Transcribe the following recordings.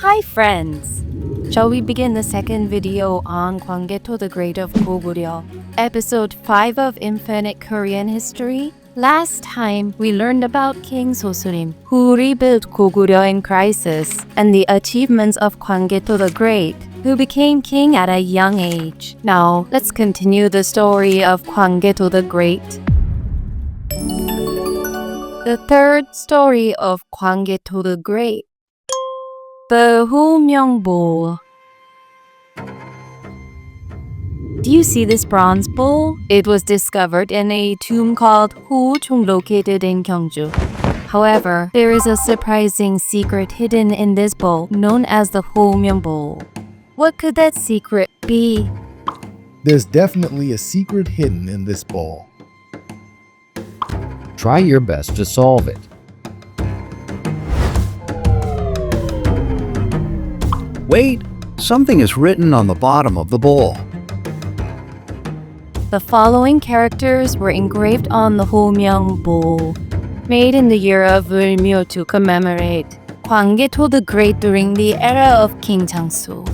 Hi friends! Shall we begin the second video on Gwanggaeto the Great of Goguryeo, episode 5 of Infinite Korean History? Last time, we learned about King Sosurim, who rebuilt Goguryeo in crisis, and the achievements of Gwanggaeto the Great, who became king at a young age. Now, let's continue the story of Gwanggaeto the Great. The third story of Gwanggaeto the Great. The Hoomyeong Bowl. Do you see this bronze bowl? It was discovered in a tomb called Hochung located in Gyeongju. However, there is a surprising secret hidden in this bowl known as the Hoomyeong Bowl. What could that secret be? There's definitely a secret hidden in this bowl. Try your best to solve it. Wait, something is written on the bottom of the bowl. The following characters were engraved on the Hoomyeong Bowl, made in the year of Ulmyo to commemorate Gwanggaeto the Great during the era of King Changsu.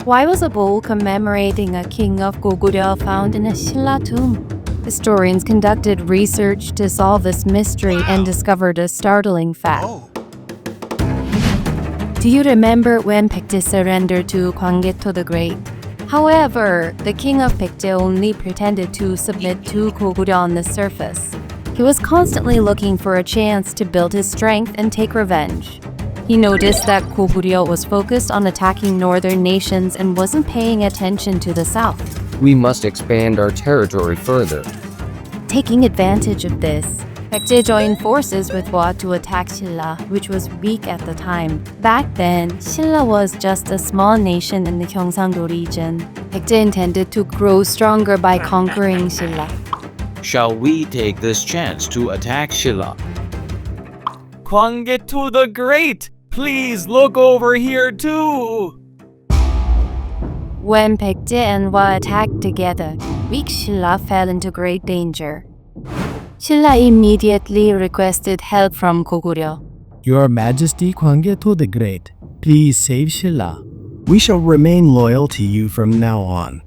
Why was a bowl commemorating a king of Goguryeo found in a Silla tomb? Historians conducted research to solve this mystery and discovered a startling fact. Do you remember when Baekje surrendered to Gwanggaeto the Great? However, the king of Baekje only pretended to submit to Goguryeo on the surface. He was constantly looking for a chance to build his strength and take revenge. He noticed that Goguryeo was focused on attacking northern nations and wasn't paying attention to the south. We must expand our territory further. Taking advantage of this, Baekje joined forces with Hwa to attack Silla, which was weak at the time. Back then, Silla was just a small nation in the Gyeongsang-do region. Baekje intended to grow stronger by conquering Silla. Shall we take this chance to attack Silla? Gwanggaeto the Great! Please look over here too! When Baekje and Hwa attacked together, weak Silla fell into great danger. Silla immediately requested help from Goguryeo. Your Majesty Gwanggaeto the Great, please save Silla. We shall remain loyal to you from now on.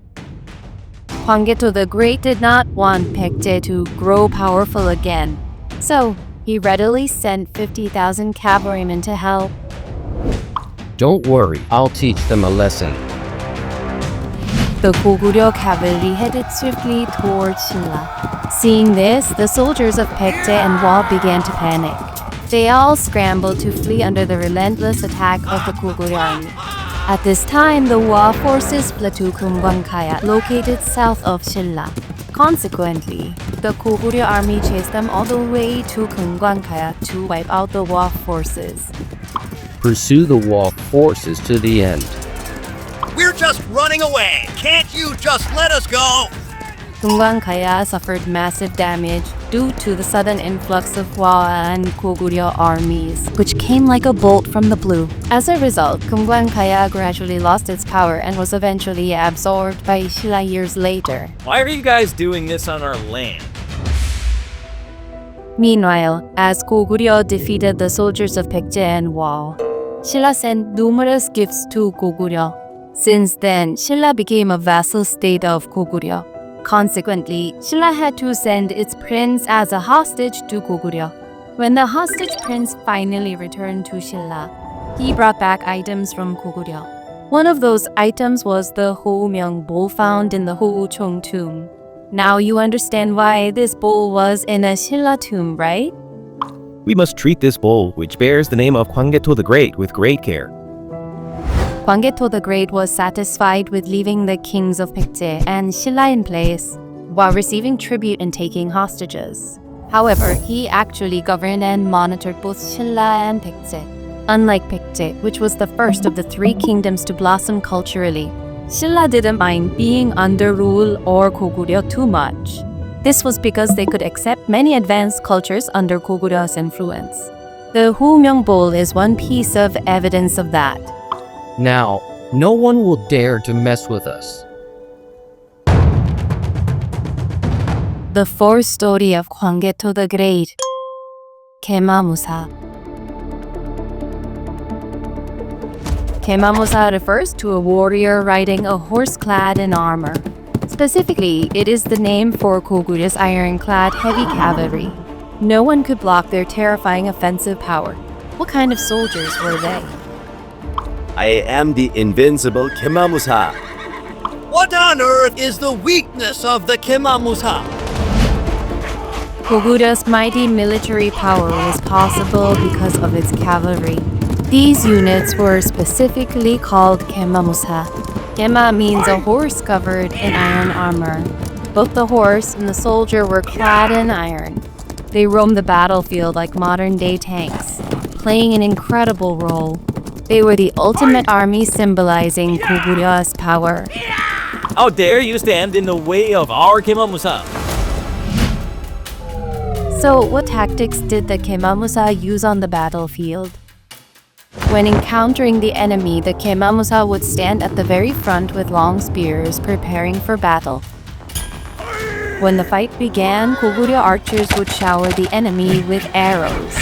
Gwanggaeto the Great did not want Baekje to grow powerful again, so he readily sent 50,000 cavalrymen to help. Don't worry, I'll teach them a lesson. The Goguryeo cavalry headed swiftly towards Silla. Seeing this, the soldiers of Baekje and Hwa began to panic. They all scrambled to flee under the relentless attack of the Goguryeo army. At this time, the Hwa forces fled to Gwanggaeto, located south of Silla. Consequently, the Goguryeo army chased them all the way to Gwanggaeto to wipe out the Hwa forces. Pursue the Hwa forces to the end. We're just running away. Can't you just let us go? Gwanggaeto suffered massive damage due to the sudden influx of Hwa and Goguryeo armies, which came like a bolt from the blue. As a result, Gwanggaeto gradually lost its power and was eventually absorbed by Silla years later. Why are you guys doing this on our land? Meanwhile, as Goguryeo defeated the soldiers of Baekje and Hwa, Silla sent numerous gifts to Goguryeo. Since then, Silla became a vassal state of Goguryeo. Consequently, Silla had to send its prince as a hostage to Goguryeo. When the hostage prince finally returned to Silla, he brought back items from Goguryeo. One of those items was the Hoomyeong Bowl found in the Hochung tomb. Now you understand why this bowl was in a Silla tomb, right? We must treat this bowl, which bears the name of Gwanggaeto the Great, with great care. Gwanggaeto the Great was satisfied with leaving the kings of Baekje and Silla in place, while receiving tribute and taking hostages. However, he actually governed and monitored both Silla and Baekje. Unlike Baekje, which was the first of the three kingdoms to blossom culturally, Silla didn't mind being under rule or Goguryeo too much. This was because they could accept many advanced cultures under Goguryeo's influence. The Hoomyeong Bowl is one piece of evidence of that. Now, no one will dare to mess with us. The fourth story of Gwanggaeto the Great. Gaemamusa. Gaemamusa refers to a warrior riding a horse clad in armor. Specifically, it is the name for Goguryeo iron-clad heavy cavalry. No one could block their terrifying offensive power. What kind of soldiers were they? I am the invincible Gaemamusa. What on earth is the weakness of the Gaemamusa? Goguryeu's mighty military power was possible because of its cavalry. These units were specifically called Gaemamusa. Gaema means a horse covered in iron armor. Both the horse and the soldier were clad in iron. They roamed the battlefield like modern-day tanks, playing an incredible role. They were the ultimate army symbolizing Goguryeu's power. How dare you stand in the way of our Gaemamusa? So, what tactics did the Gaemamusa use on the battlefield? When encountering the enemy, the Gaemamusa would stand at the very front with long spears, preparing for battle. When the fight began, Goguryeo archers would shower the enemy with arrows.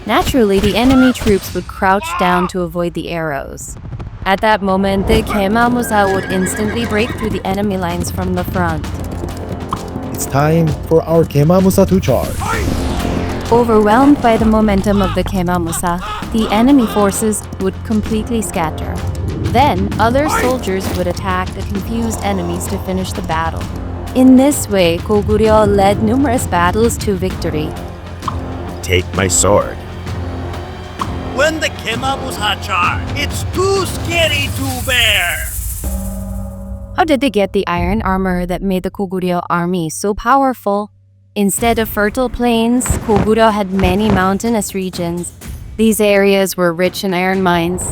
Naturally, the enemy troops would crouch down to avoid the arrows. At that moment, the Gaemamusa would instantly break through the enemy lines from the front. It's time for our Gaemamusa to charge. Overwhelmed by the momentum of the Gaemamusa, the enemy forces would completely scatter. Then, other soldiers would attack the confused enemies to finish the battle. In this way, Goguryeo led numerous battles to victory. Take my sword. When the Gaemamusa charge, it's too scary to bear. How did they get the iron armor that made the Goguryeo army so powerful? Instead of fertile plains, Goguryeo had many mountainous regions. These areas were rich in iron mines.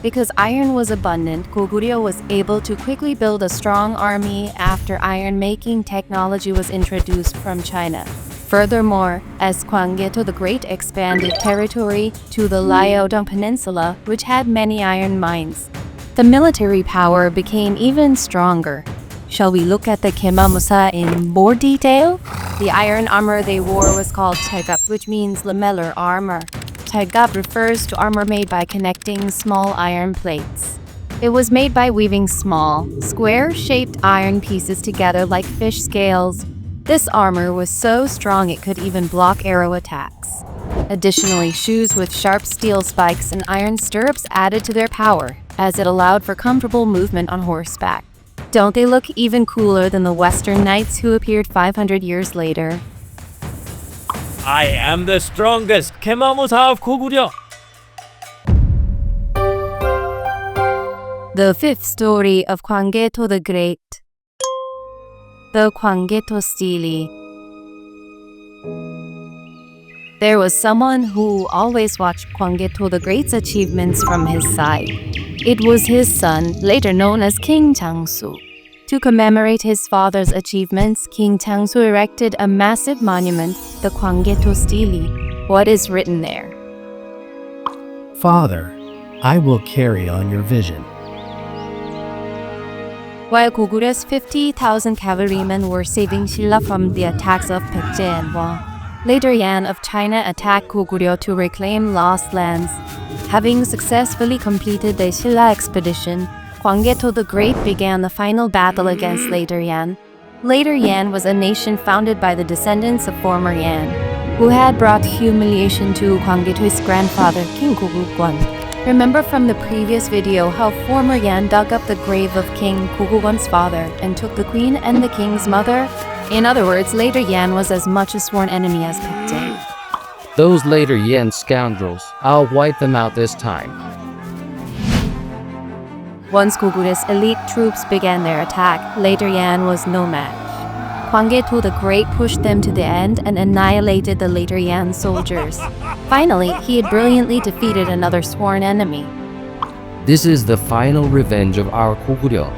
Because iron was abundant, Goguryeo was able to quickly build a strong army after iron-making technology was introduced from China. Furthermore, as Gwanggaeto the Great expanded territory to the Liaodong Peninsula, which had many iron mines, the military power became even stronger. Shall we look at the Gaemamusa in more detail? The iron armor they wore was called taegap, which means lamellar armor. Taegap refers to armor made by connecting small iron plates. It was made by weaving small, square-shaped iron pieces together like fish scales. This armor was so strong it could even block arrow attacks. Additionally, shoes with sharp steel spikes and iron stirrups added to their power, as it allowed for comfortable movement on horseback. Don't they look even cooler than the Western knights who appeared 500 years later? I am the strongest Gaemamusa of Goguryeo. The fifth story of Gwanggaeto the Great. The Gwanggaeto Stele. There was someone who always watched Gwanggaeto the Great's achievements from his side. It was his son, later known as King Changsu. To commemorate his father's achievements, King Changsu erected a massive monument, the Gwanggaeto Stele. What is written there? Father, I will carry on your vision. While Goguryeu's 50,000 cavalrymen were saving Silla from the attacks of Baekje and Wang, later Yan of China attacked Goguryeo to reclaim lost lands. Having successfully completed the Silla expedition, Gwanggaeto the Great began the final battle against later Yan. Later Yan was a nation founded by the descendants of former Yan, who had brought humiliation to Gwanggaeto's grandfather, King Goguryeo. Remember from the previous video how former Yan dug up the grave of King Goguryeo father and took the queen and the king's mother? In other words, later Yan was as much a sworn enemy as Baekje. Those later Yen scoundrels, I'll wipe them out this time. Once Goguryeu's elite troops began their attack, later Yan was no match. Gwanggaeto the Great pushed them to the end and annihilated the later Yan soldiers. Finally, he had brilliantly defeated another sworn enemy. This is the final revenge of our Goguryeo.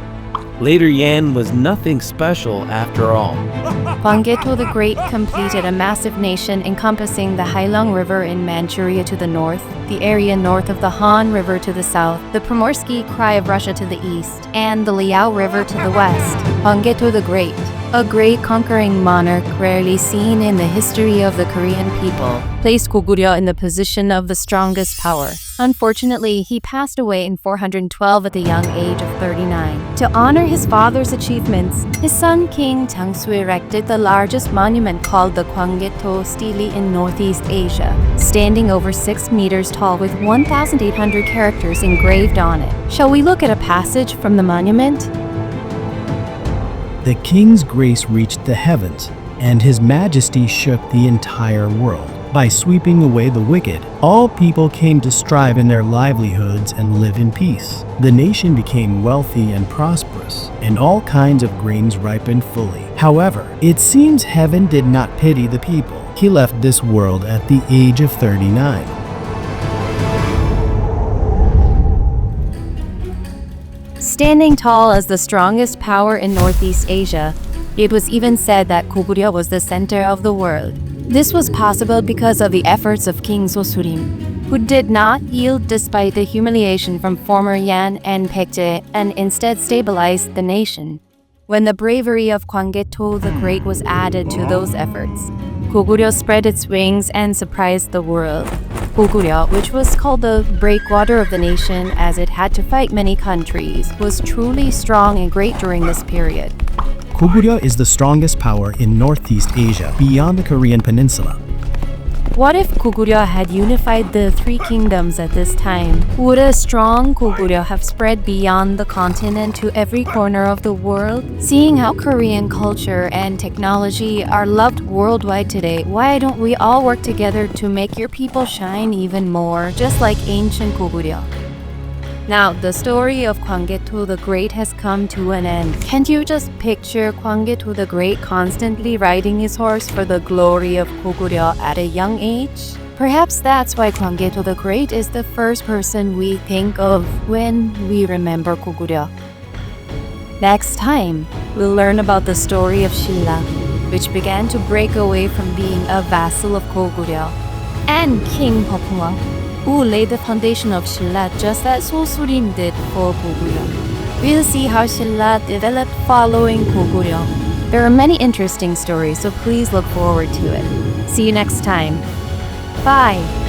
Later Yan was nothing special after all. Gwanggaeto the Great completed a massive nation encompassing the Hailong River in Manchuria to the north, the area north of the Han River to the south, the Primorsky Krai of Russia to the east, and the Liao River to the west. Gwanggaeto the Great, a great conquering monarch rarely seen in the history of the Korean people, placed Goguryeo in the position of the strongest power. Unfortunately, he passed away in 412 at the young age of 39. To honor his father's achievements, his son King Jangsu erected the largest monument called the Gwanggaeto Stele in Northeast Asia, standing over 6 meters tall with 1,800 characters engraved on it. Shall we look at a passage from the monument? The king's grace reached the heavens, and his majesty shook the entire world. By sweeping away the wicked, all people came to strive in their livelihoods and live in peace. The nation became wealthy and prosperous, and all kinds of grains ripened fully. However, it seems heaven did not pity the people. He left this world at the age of 39. Standing tall as the strongest power in Northeast Asia, it was even said that Goguryeo was the center of the world. This was possible because of the efforts of King Sosurim, who did not yield despite the humiliation from former Yan and Baekje and instead stabilized the nation. When the bravery of Gwanggaeto the Great was added to those efforts, Goguryeo spread its wings and surprised the world. Goguryeo, which was called the breakwater of the nation as it had to fight many countries, was truly strong and great during this period. Goguryeo is the strongest power in Northeast Asia beyond the Korean peninsula. What if Goguryeo had unified the three kingdoms at this time? Would a strong Goguryeo have spread beyond the continent to every corner of the world? Seeing how Korean culture and technology are loved worldwide today, why don't we all work together to make your people shine even more, just like ancient Goguryeo? Now, the story of Gwanggaeto the Great has come to an end. Can't you just picture Gwanggaeto the Great constantly riding his horse for the glory of Goguryeo at a young age? Perhaps that's why Gwanggaeto the Great is the first person we think of when we remember Goguryeo. Next time, we'll learn about the story of Silla, which began to break away from being a vassal of Goguryeo, and King Baekje, who laid the foundation of Silla just as Sosurim did for Goguryeo. We'll see how Silla developed following Goguryeo. There are many interesting stories, so please look forward to it. See you next time. Bye!